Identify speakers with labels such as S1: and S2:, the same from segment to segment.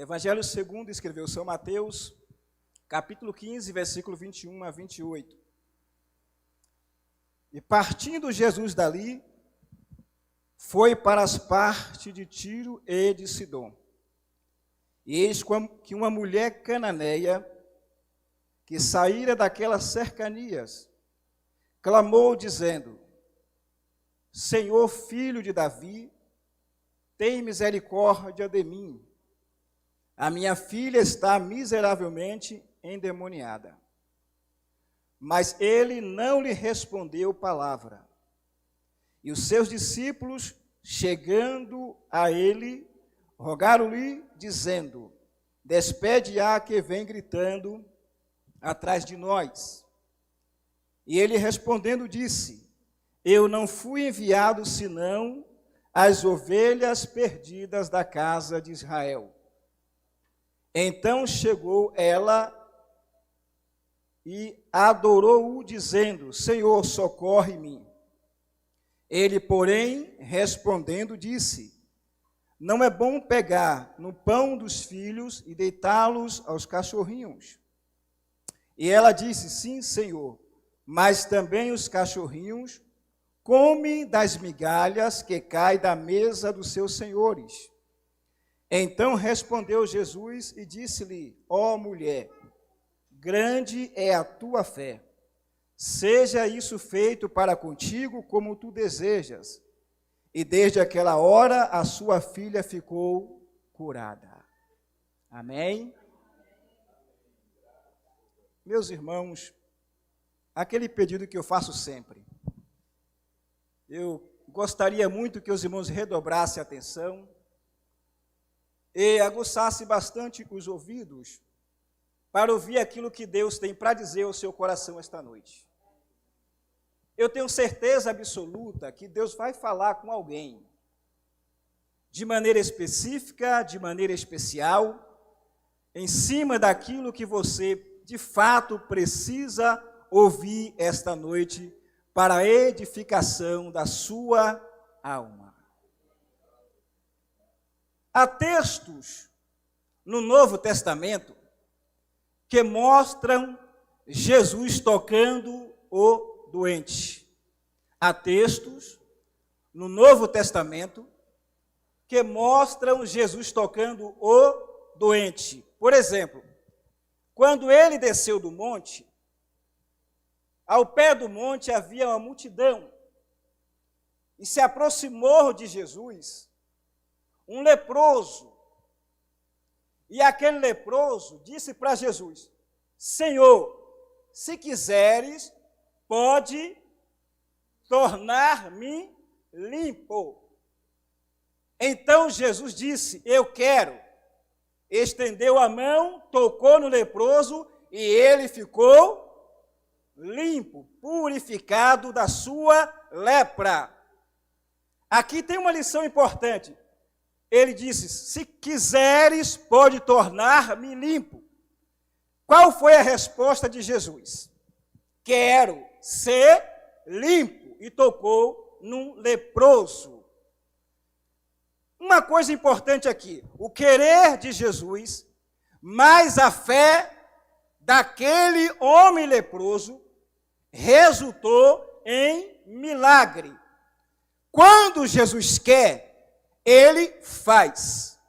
S1: Evangelho segundo escreveu São Mateus, capítulo 15, versículo 21 a 28. E partindo Jesus dali, foi para as partes de Tiro e de Sidom. E eis que uma mulher cananeia, que saíra daquelas cercanias, clamou dizendo: Senhor, filho de Davi, tem misericórdia de mim. A minha filha está miseravelmente endemoniada. Mas ele não lhe respondeu palavra. E os seus discípulos, chegando a ele, rogaram-lhe, dizendo: Despede-a que vem gritando atrás de nós. E ele respondendo disse: Eu não fui enviado senão as ovelhas perdidas da casa de Israel. Então chegou ela e adorou-o, dizendo: Senhor, socorre-me. Ele, porém, respondendo, disse: Não é bom pegar no pão dos filhos e deitá-los aos cachorrinhos. E ela disse: Sim, Senhor, mas também os cachorrinhos comem das migalhas que caem da mesa dos seus senhores. Então respondeu Jesus e disse-lhe: Ó mulher, grande é a tua fé. Seja isso feito para contigo como tu desejas. E desde aquela hora a sua filha ficou curada. Amém? Meus irmãos, aquele pedido que eu faço sempre. Eu gostaria muito que os irmãos redobrassem a atenção e aguçassem bastante os ouvidos para ouvir aquilo que Deus tem para dizer ao seu coração esta noite. Eu tenho certeza absoluta que Deus vai falar com alguém, de maneira específica, de maneira especial, em cima daquilo que você, de fato, precisa ouvir esta noite para a edificação da sua alma. Há textos no Novo Testamento que mostram Jesus tocando o doente. Há textos no Novo Testamento que mostram Jesus tocando o doente. Por exemplo, quando ele desceu do monte, ao pé do monte havia uma multidão, e se aproximou de Jesus um leproso, e aquele leproso disse para Jesus: Senhor, se quiseres, pode tornar-me limpo. Então Jesus disse: Eu quero. Estendeu a mão, tocou no leproso e ele ficou limpo, purificado da sua lepra. Aqui tem uma lição importante. Ele disse: se quiseres, pode tornar-me limpo. Qual foi a resposta de Jesus? Quero ser limpo. E tocou num leproso. Uma coisa importante aqui: o querer de Jesus, mais a fé daquele homem leproso, resultou em milagre. Quando Jesus quer, ele faz.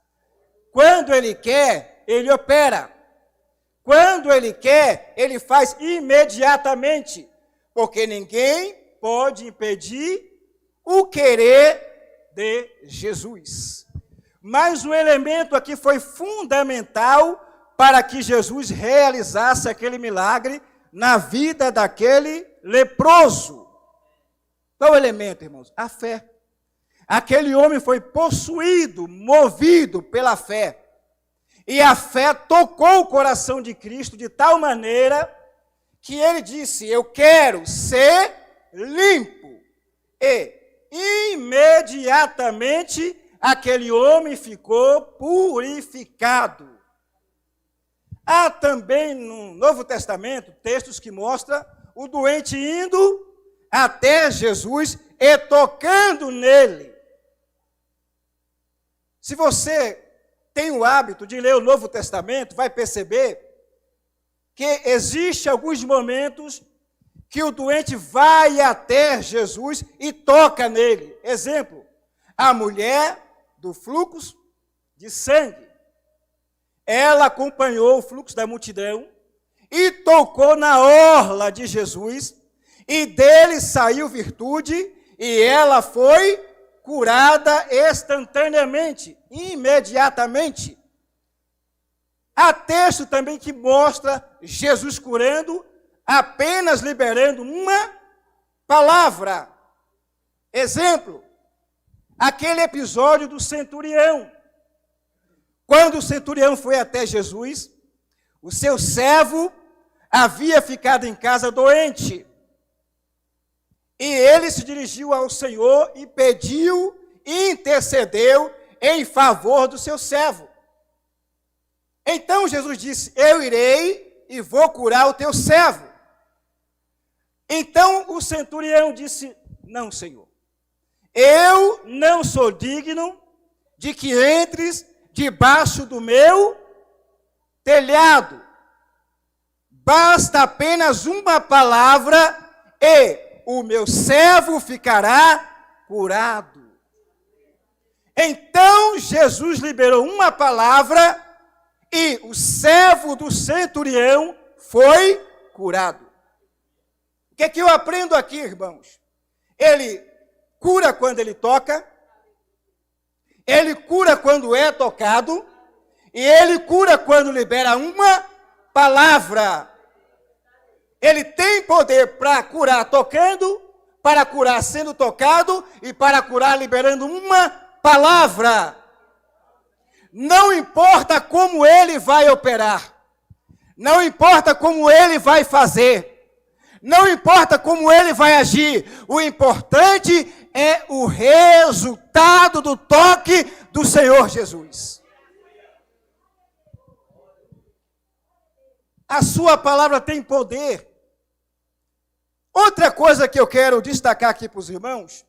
S1: Quando ele quer, ele opera. Quando ele quer, ele faz imediatamente, porque ninguém pode impedir o querer de Jesus. Mas o elemento aqui foi fundamental para que Jesus realizasse aquele milagre na vida daquele leproso. Qual o elemento, irmãos? A fé. Aquele homem foi possuído, movido pela fé. E a fé tocou o coração de Cristo de tal maneira que ele disse: eu quero ser limpo. E imediatamente aquele homem ficou purificado. Há também no Novo Testamento textos que mostram o doente indo até Jesus e tocando nele. Se você tem o hábito de ler o Novo Testamento, vai perceber que existe alguns momentos que o doente vai até Jesus e toca nele. Exemplo, a mulher do fluxo de sangue. Ela acompanhou o fluxo da multidão e tocou na orla de Jesus, e dele saiu virtude, e ela foi curada instantaneamente, imediatamente. Há texto também que mostra Jesus curando, apenas liberando uma palavra. Exemplo, aquele episódio do centurião. Quando o centurião foi até Jesus, o seu servo havia ficado em casa doente. E ele se dirigiu ao Senhor e pediu, intercedeu em favor do seu servo. Então Jesus disse: eu irei e vou curar o teu servo. Então o centurião disse: não, Senhor, eu não sou digno de que entres debaixo do meu telhado. Basta apenas uma palavra e o meu servo ficará curado. Então Jesus liberou uma palavra e o servo do centurião foi curado. O que é que eu aprendo aqui, irmãos? Ele cura quando ele toca, ele cura quando é tocado, e ele cura quando libera uma palavra. Ele tem poder para curar tocando, para curar sendo tocado e para curar liberando uma palavra. Não importa como ele vai operar, não importa como ele vai fazer, não importa como ele vai agir, o importante é o resultado do toque do Senhor Jesus. A sua palavra tem poder. Outra coisa que eu quero destacar aqui para os irmãos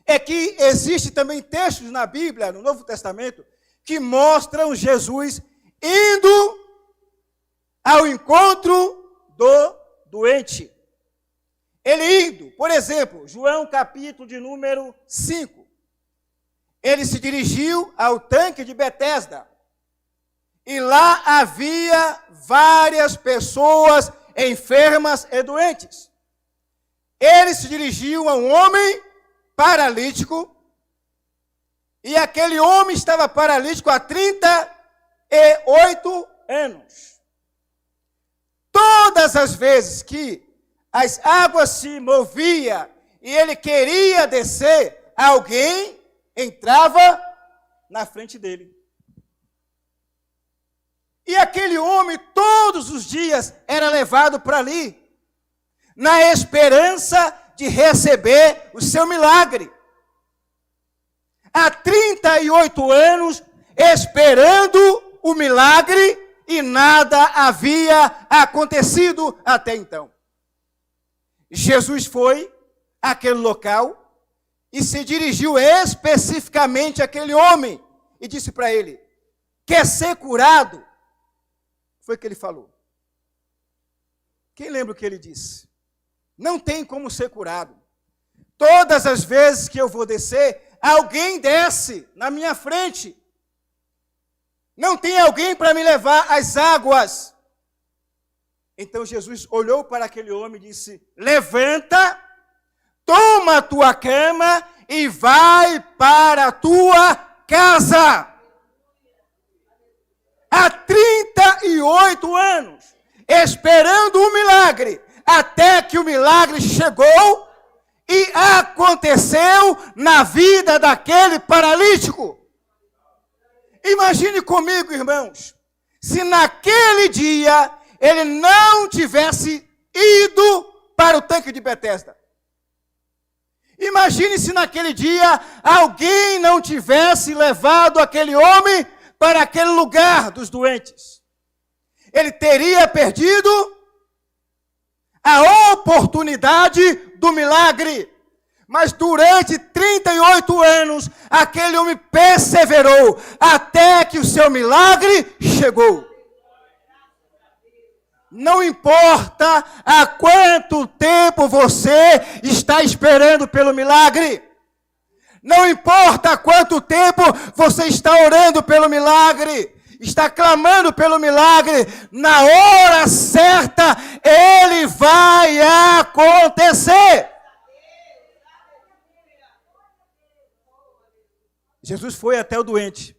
S1: é que existe também textos na Bíblia, no Novo Testamento, que mostram Jesus indo ao encontro do doente. Ele indo, por exemplo, João capítulo de número 5. Ele se dirigiu ao tanque de Betesda. E lá havia várias pessoas enfermas e doentes. Ele se dirigiu a um homem paralítico, e aquele homem estava paralítico há 38 anos. Todas as vezes que as águas se moviam e ele queria descer, alguém entrava na frente dele. E aquele homem, todos os dias, era levado para ali, na esperança de receber o seu milagre. Há 38 anos, esperando o milagre, e nada havia acontecido até então. Jesus foi àquele local e se dirigiu especificamente àquele homem e disse para ele: quer ser curado? Foi o que ele falou. Quem lembra o que ele disse? Não tem como ser curado. Todas as vezes que eu vou descer, alguém desce na minha frente. Não tem alguém para me levar às águas. Então Jesus olhou para aquele homem e disse: levanta, toma a tua cama e vai para a tua casa. Há 38 anos, esperando um milagre, até que o milagre chegou e aconteceu na vida daquele paralítico. Imagine comigo, irmãos, se naquele dia ele não tivesse ido para o tanque de Betesda. Imagine se naquele dia alguém não tivesse levado aquele homem para aquele lugar dos doentes. Ele teria perdido a oportunidade do milagre. Mas durante 38 anos, aquele homem perseverou até que o seu milagre chegou. Não importa há quanto tempo você está esperando pelo milagre. Não importa há quanto tempo você está orando pelo milagre. Está clamando pelo milagre. Na hora certa, ele vai acontecer. Jesus foi até o doente.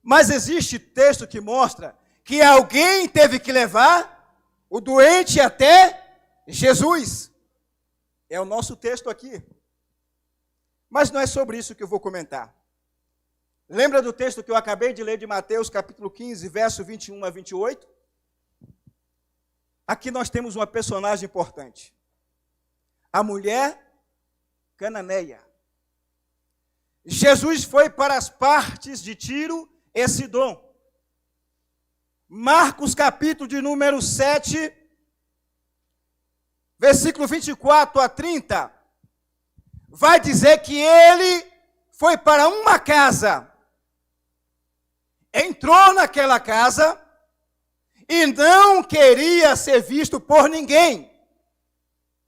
S1: Mas existe texto que mostra que alguém teve que levar o doente até Jesus. É o nosso texto aqui. Mas não é sobre isso que eu vou comentar. Lembra do texto que eu acabei de ler de Mateus, capítulo 15, verso 21 a 28? Aqui nós temos uma personagem importante. A mulher cananeia. Jesus foi para as partes de Tiro e Sidom. Marcos, capítulo de número 7, versículo 24 a 30, vai dizer que ele foi para uma casa, entrou naquela casa e não queria ser visto por ninguém.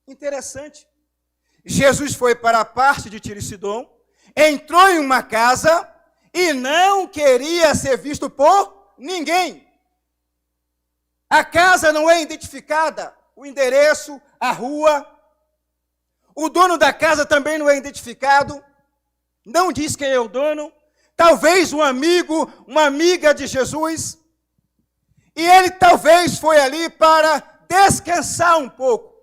S1: Interessante. Jesus foi para a parte de Tiro e Sidom, entrou em uma casa e não queria ser visto por ninguém. A casa não é identificada, o endereço, a rua. O dono da casa também não é identificado, não diz quem é o dono. Talvez um amigo, uma amiga de Jesus. E ele talvez foi ali para descansar um pouco,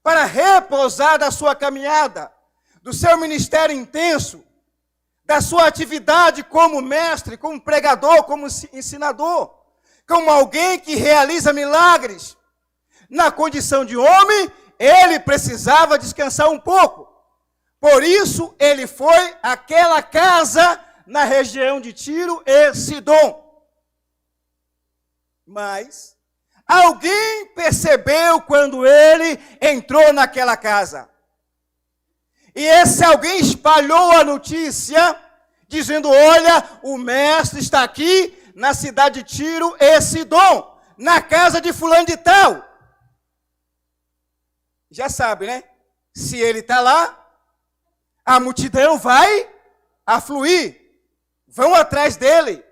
S1: para repousar da sua caminhada, do seu ministério intenso, da sua atividade como mestre, como pregador, como ensinador, como alguém que realiza milagres. Na condição de homem, ele precisava descansar um pouco. Por isso, ele foi àquela casa na região de Tiro e Sidom. Mas alguém percebeu quando ele entrou naquela casa. E esse alguém espalhou a notícia, dizendo: olha, o mestre está aqui na cidade de Tiro e Sidom, na casa de fulano de tal. Já sabe, né? Se ele está lá, a multidão vai afluir, vão atrás dele.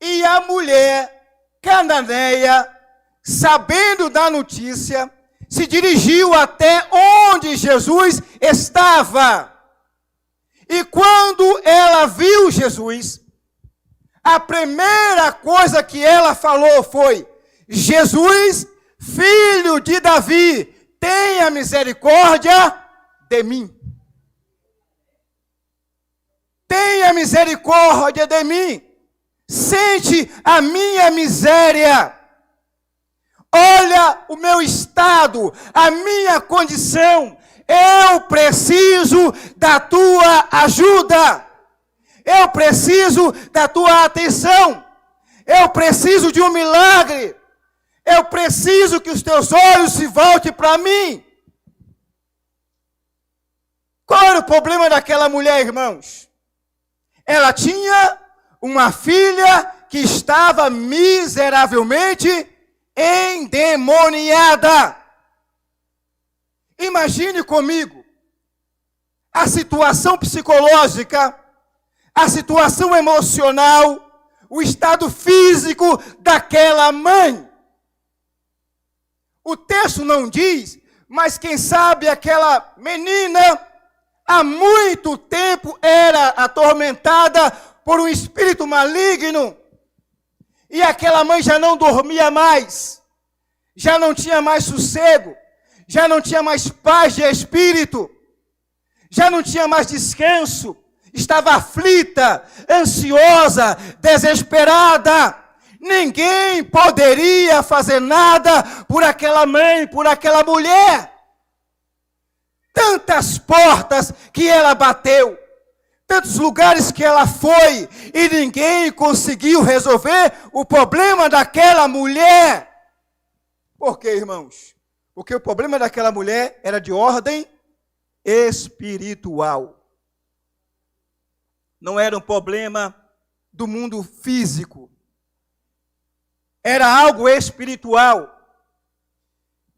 S1: E a mulher cananeia, sabendo da notícia, se dirigiu até onde Jesus estava. E quando ela viu Jesus, a primeira coisa que ela falou foi: Jesus, filho de Davi, tenha misericórdia de mim. Tenha misericórdia de mim. Sente a minha miséria. Olha o meu estado, a minha condição. Eu preciso da tua ajuda. Eu preciso da tua atenção. Eu preciso de um milagre. Eu preciso que os teus olhos se voltem para mim. Qual era o problema daquela mulher, irmãos? Ela tinha uma filha que estava miseravelmente endemoniada. Imagine comigo a situação psicológica, a situação emocional, o estado físico daquela mãe. O texto não diz, mas quem sabe aquela menina há muito tempo era atormentada por um espírito maligno. E aquela mãe já não dormia mais, já não tinha mais sossego, já não tinha mais paz de espírito, já não tinha mais descanso, estava aflita, ansiosa, desesperada. Ninguém poderia fazer nada por aquela mãe, por aquela mulher. Tantas portas que ela bateu, tantos lugares que ela foi, e ninguém conseguiu resolver o problema daquela mulher. Por quê, irmãos? Porque o problema daquela mulher era de ordem espiritual. Não era um problema do mundo físico. Era algo espiritual.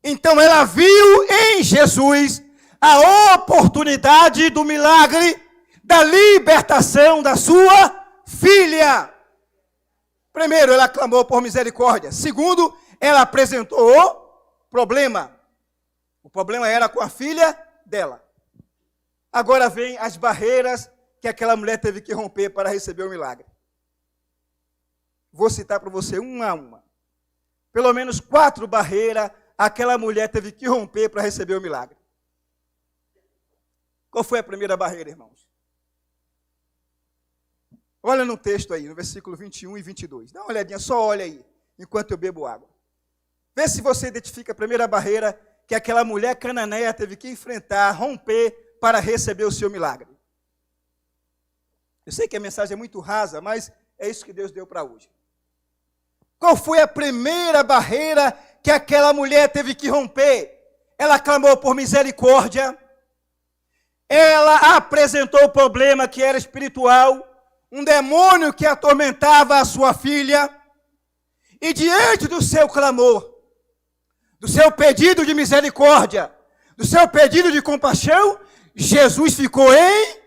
S1: Então ela viu em Jesus a oportunidade do milagre, da libertação da sua filha. Primeiro, ela clamou por misericórdia. Segundo, ela apresentou o problema. O problema era com a filha dela. Agora vem as barreiras que aquela mulher teve que romper para receber o milagre. Vou citar para você uma a uma. Pelo menos 4 barreiras aquela mulher teve que romper para receber o milagre. Qual foi a primeira barreira, irmãos? Olha no texto aí, no versículo 21 e 22. Dá uma olhadinha, só olha aí, enquanto eu bebo água. Vê se você identifica a primeira barreira que aquela mulher cananeia teve que enfrentar, romper, para receber o seu milagre. Eu sei que a mensagem é muito rasa, mas é isso que Deus deu para hoje. Qual foi a primeira barreira que aquela mulher teve que romper? Ela clamou por misericórdia. Ela apresentou o problema que era espiritual, um demônio que atormentava a sua filha. E diante do seu clamor, do seu pedido de misericórdia, do seu pedido de compaixão, Jesus ficou em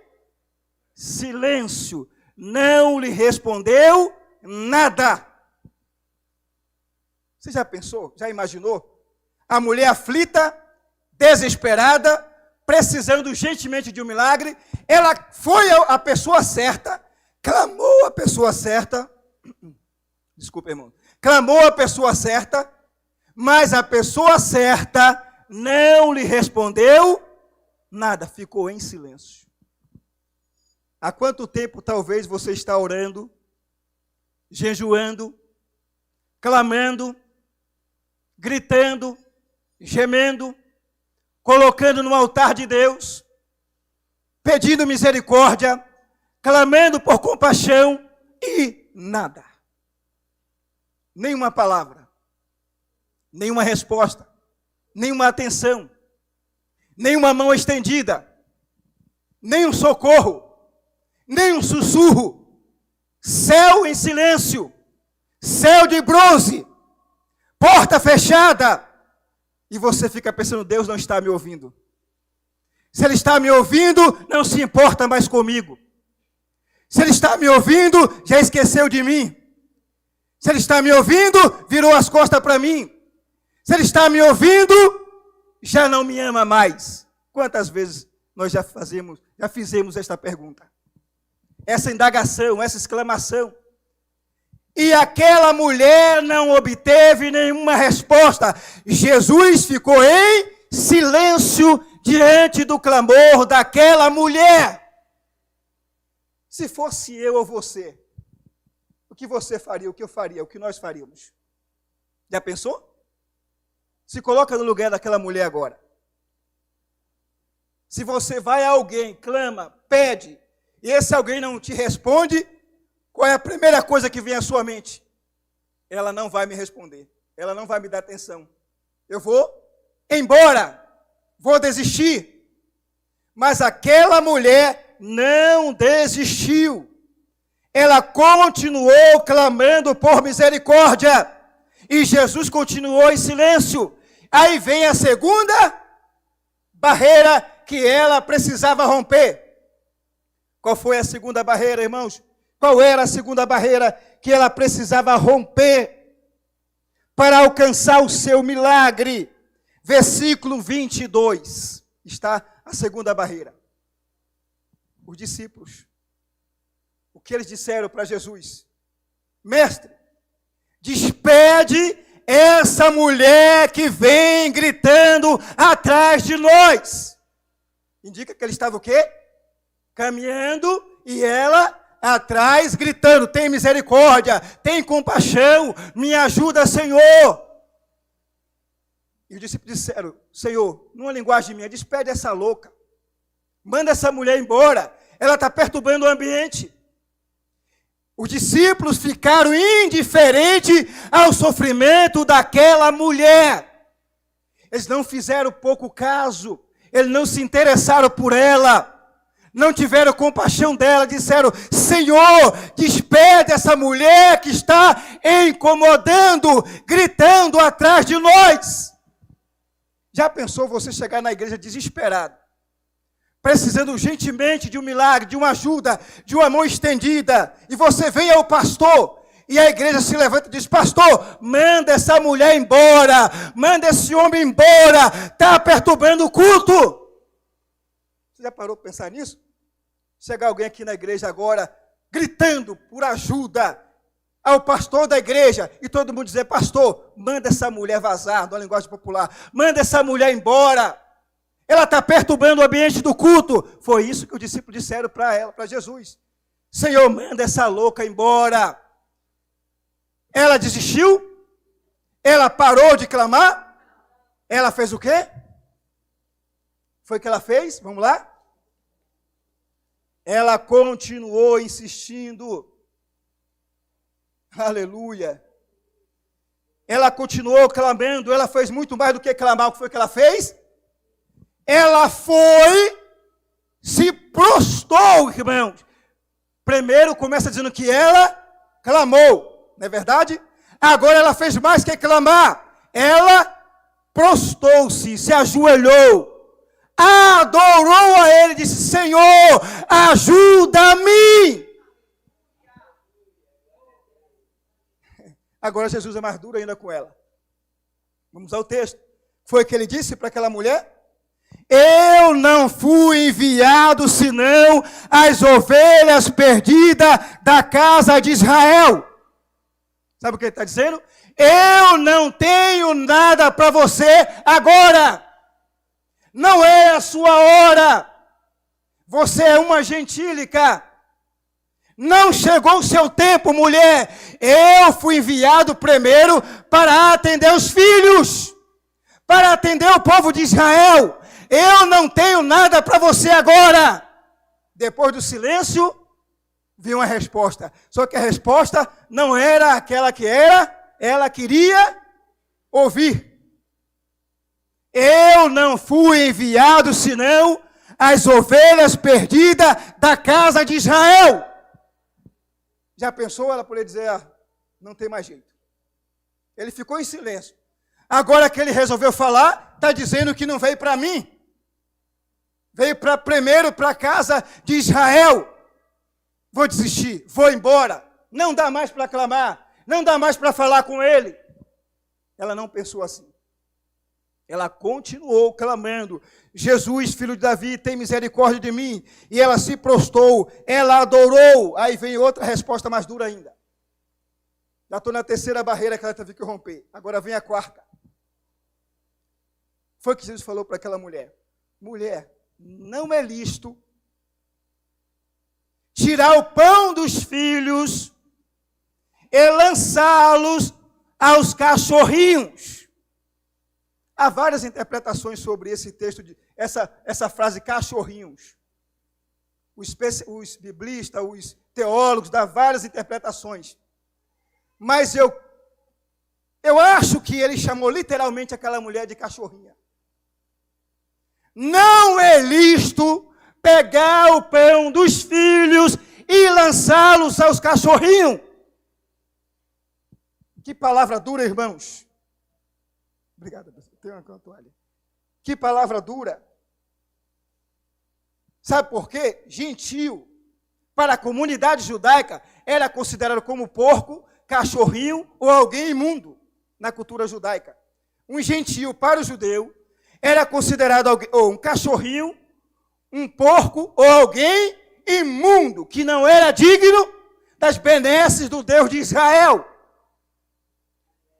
S1: silêncio. Não lhe respondeu nada. Você já pensou? Já imaginou? A mulher aflita, desesperada, precisando urgentemente de um milagre. Ela foi a pessoa certa, clamou a pessoa certa. Desculpa, irmão. Clamou a pessoa certa, mas a pessoa certa não lhe respondeu nada, ficou em silêncio. Há quanto tempo talvez você está orando, jejuando, clamando, gritando, gemendo, colocando no altar de Deus, pedindo misericórdia, clamando por compaixão e nada. Nenhuma palavra, nenhuma resposta, nenhuma atenção, nenhuma mão estendida, nenhum socorro, nenhum sussurro. Céu em silêncio, céu de bronze, porta fechada. E você fica pensando, Deus não está me ouvindo. Se Ele está me ouvindo, não se importa mais comigo. Se Ele está me ouvindo, já esqueceu de mim. Se Ele está me ouvindo, virou as costas para mim. Se Ele está me ouvindo, já não me ama mais. Quantas vezes nós já fizemos esta pergunta? Essa indagação, essa exclamação. E aquela mulher não obteve nenhuma resposta. Jesus ficou em silêncio diante do clamor daquela mulher. Se fosse eu ou você, o que você faria, o que eu faria, o que nós faríamos? Já pensou? Se coloca no lugar daquela mulher agora. Se você vai a alguém, clama, pede, e esse alguém não te responde, qual é a primeira coisa que vem à sua mente? Ela não vai me responder, ela não vai me dar atenção. Eu vou embora, vou desistir. Mas aquela mulher não desistiu. Ela continuou clamando por misericórdia. E Jesus continuou em silêncio. Aí vem a segunda barreira que ela precisava romper. Qual foi a segunda barreira, irmãos? Qual era a segunda barreira que ela precisava romper para alcançar o seu milagre? Versículo 22, está a segunda barreira. Os discípulos, o que eles disseram para Jesus? Mestre, despede essa mulher que vem gritando atrás de nós. Indica que ele estava o quê? Caminhando e ela atrás gritando, tem misericórdia, tem compaixão, me ajuda, Senhor. E os discípulos disseram, Senhor, numa linguagem minha, despede essa louca. Manda essa mulher embora, ela está perturbando o ambiente. Os discípulos ficaram indiferentes ao sofrimento daquela mulher. Eles não fizeram pouco caso. Eles não se interessaram por ela. Não tiveram compaixão dela. Disseram: Senhor, despede essa mulher que está incomodando, gritando atrás de nós. Já pensou você chegar na igreja desesperado, precisando urgentemente de um milagre, de uma ajuda, de uma mão estendida, e você vem ao pastor, e a igreja se levanta e diz: pastor, manda essa mulher embora, manda esse homem embora, está perturbando o culto. Você já parou para pensar nisso? Chegar alguém aqui na igreja agora, gritando por ajuda ao pastor da igreja, e todo mundo dizer: pastor, manda essa mulher vazar, na linguagem popular, manda essa mulher embora, ela está perturbando o ambiente do culto. Foi isso que os discípulos disseram para ela, para Jesus: Senhor, manda essa louca embora. Ela desistiu? Ela parou de clamar? Ela fez o quê? Foi o que ela fez? Vamos lá? Ela continuou insistindo. Aleluia. Ela continuou clamando. Ela fez muito mais do que clamar. O que foi que ela fez? Ela foi, se prostrou, irmãos. Primeiro começa dizendo que ela clamou. Não é verdade? Agora ela fez mais que clamar. Ela prostrou-se, se ajoelhou, adorou a ele e disse: Senhor, ajuda-me. Agora Jesus é mais duro ainda com ela. Vamos ao texto. Foi o que ele disse para aquela mulher? Eu não fui enviado senão as ovelhas perdidas da casa de Israel. Sabe o que ele está dizendo? Eu não tenho nada para você agora. Não é a sua hora. Você é uma gentílica. Não chegou o seu tempo, mulher. Eu fui enviado primeiro para atender os filhos, para atender o povo de Israel. Eu não tenho nada para você agora. Depois do silêncio, viu uma resposta. Só que a resposta não era aquela que ela queria ouvir. Eu não fui enviado senão as ovelhas perdidas da casa de Israel. Já pensou? Ela poderia dizer: não tem mais jeito. Ele ficou em silêncio. Agora que ele resolveu falar, está dizendo que não veio para mim. Veio primeiro para a casa de Israel. Vou desistir, vou embora. Não dá mais para clamar, não dá mais para falar com ele. Ela não pensou assim. Ela continuou clamando: Jesus, filho de Davi, tem misericórdia de mim. E ela se prostrou, ela adorou. Aí vem outra resposta mais dura ainda. Já estou na terceira barreira que ela teve que romper. Agora vem a quarta. Foi o que Jesus falou para aquela mulher: mulher, não é lícito tirar o pão dos filhos e lançá-los aos cachorrinhos. Há várias interpretações sobre esse texto, essa frase cachorrinhos. Os biblistas, os teólogos dão várias interpretações. Mas eu acho que ele chamou literalmente aquela mulher de cachorrinha. Não é lícito pegar o pão dos filhos e lançá-los aos cachorrinhos. Que palavra dura, irmãos. Obrigado, tem uma toalha. Que palavra dura. Sabe por quê? Gentil, para a comunidade judaica, era considerado como porco, cachorrinho ou alguém imundo na cultura judaica. Um gentil para o judeu era considerado ou um cachorrinho, um porco ou alguém imundo, que não era digno das benesses do Deus de Israel.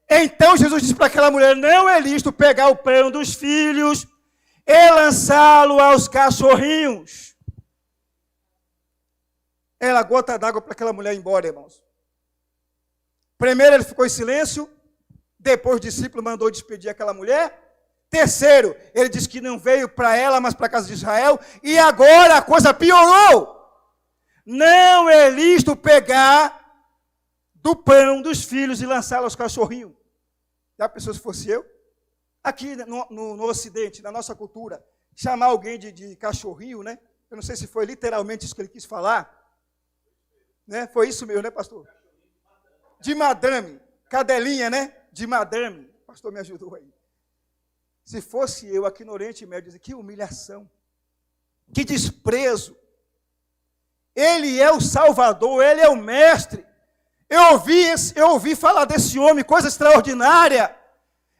S1: Então Jesus disse para aquela mulher: não é lícito pegar o pão dos filhos e lançá-lo aos cachorrinhos. Ela gota d'água para aquela mulher ir embora, irmãos. Primeiro ele ficou em silêncio, depois o discípulo mandou despedir aquela mulher. Terceiro, ele disse que não veio para ela, mas para a casa de Israel. E agora a coisa piorou. Não é lícito pegar do pão dos filhos e lançá-lo aos cachorrinhos. Já pensou se fosse eu? Aqui no Ocidente, na nossa cultura, chamar alguém de cachorrinho, né? Eu não sei se foi literalmente isso que ele quis falar. Né? Foi isso mesmo, né, pastor? De madame. Cadelinha, né? De madame. O pastor me ajudou aí. Se fosse eu aqui no Oriente Médio, dizer que humilhação, que desprezo. Ele é o Salvador, ele é o Mestre. Eu ouvi falar desse homem, coisa extraordinária.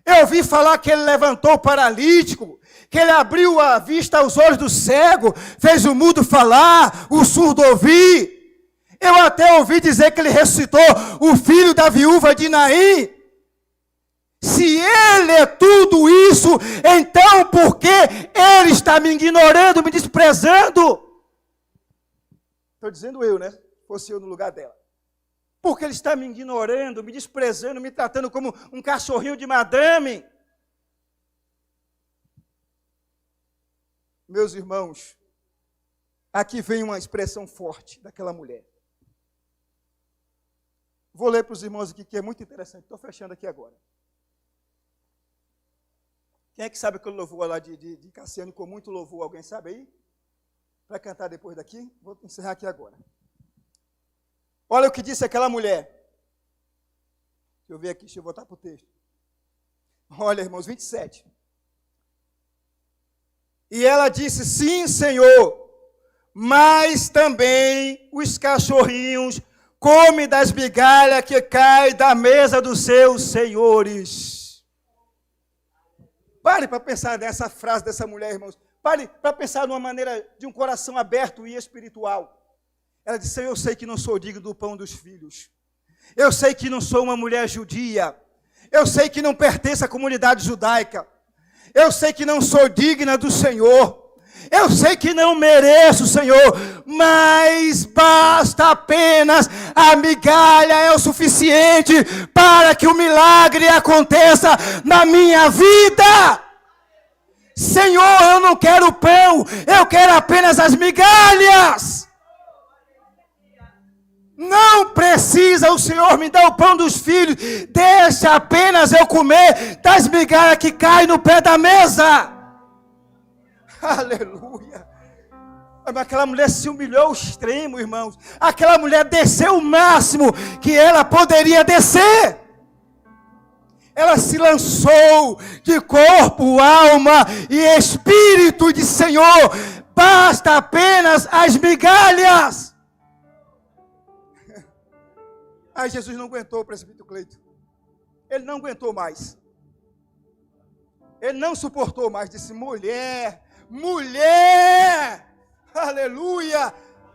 S1: Eu ouvi falar que ele levantou o paralítico, que ele abriu a vista aos olhos do cego, fez o mudo falar, o surdo ouvir. Eu até ouvi dizer que ele ressuscitou o filho da viúva de Naim. Se ele é tudo isso, então por que ele está me ignorando, me desprezando? Estou dizendo eu, né? Fosse eu no lugar dela. Porque ele está me ignorando, me desprezando, me tratando como um cachorrinho de madame. Meus irmãos, aqui vem uma expressão forte daquela mulher. Vou ler para os irmãos aqui, que é muito interessante. Estou fechando aqui agora. Quem é que sabe aquele louvor lá de Cassiano, com muito louvor? Alguém sabe aí? Para cantar depois daqui? Vou encerrar aqui agora. Olha o que disse aquela mulher. Deixa eu ver aqui, deixa eu voltar para o texto. Olha, irmãos, 27. E ela disse, sim, Senhor, mas também os cachorrinhos comem das migalhas que caem da mesa dos seus senhores. Pare para pensar nessa frase dessa mulher, irmãos. Pare para pensar numa maneira de um coração aberto e espiritual. Ela disse, eu sei que não sou digno do pão dos filhos. Eu sei que não sou uma mulher judia. Eu sei que não pertenço à comunidade judaica. Eu sei que não sou digna do Senhor. Eu sei que não mereço, Senhor. Mas basta apenas a migalha é o suficiente para que o milagre aconteça na minha vida. Senhor, eu não quero pão. Eu quero apenas as migalhas. Não precisa o Senhor me dar o pão dos filhos. Deixa apenas eu comer das migalhas que caem no pé da mesa. Aleluia. Aquela mulher se humilhou ao extremo, irmãos. Aquela mulher desceu o máximo que ela poderia descer. Ela se lançou de corpo, alma e espírito de Senhor. Basta apenas as migalhas. Aí Jesus não aguentou o presbítero Cleito. Ele não aguentou mais. Ele não suportou mais. Disse, mulher, aleluia.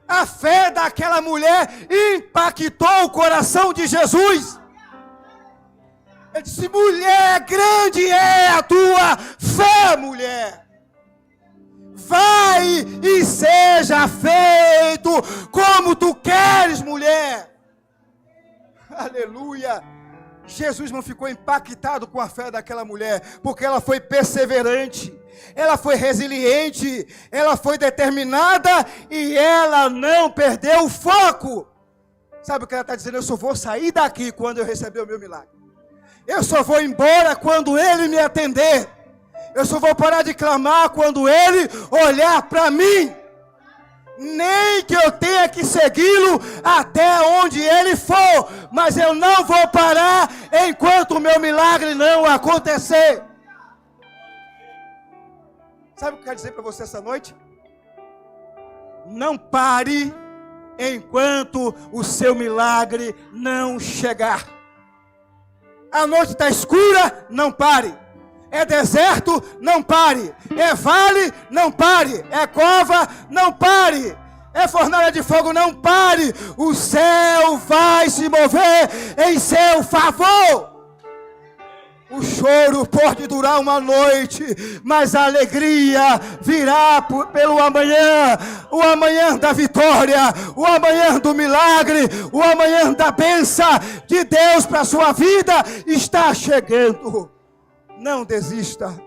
S1: A fé daquela mulher impactou o coração de Jesus. Ele disse, mulher, grande é a tua fé, mulher. Vai e seja feito como tu queres, mulher. Aleluia. Jesus não ficou impactado com a fé daquela mulher, porque ela foi perseverante, ela foi resiliente, ela foi determinada e ela não perdeu o foco. Sabe o que ela está dizendo? Eu só vou sair daqui quando eu receber o meu milagre. Eu só vou embora quando Ele me atender. Eu só vou parar de clamar quando Ele olhar para mim. Nem que eu tenha que segui-lo até onde Ele for. Mas eu não vou parar enquanto o meu milagre não acontecer. Sabe o que eu quero dizer para você essa noite? Não pare enquanto o seu milagre não chegar. A noite está escura, não pare. É deserto, não pare. É vale, não pare. É cova, não pare. É fornalha de fogo, não pare. O céu vai se mover em seu favor. O choro pode durar uma noite, mas a alegria virá pelo amanhã. O amanhã da vitória, o amanhã do milagre, o amanhã da bênção de Deus para a sua vida está chegando. Não desista.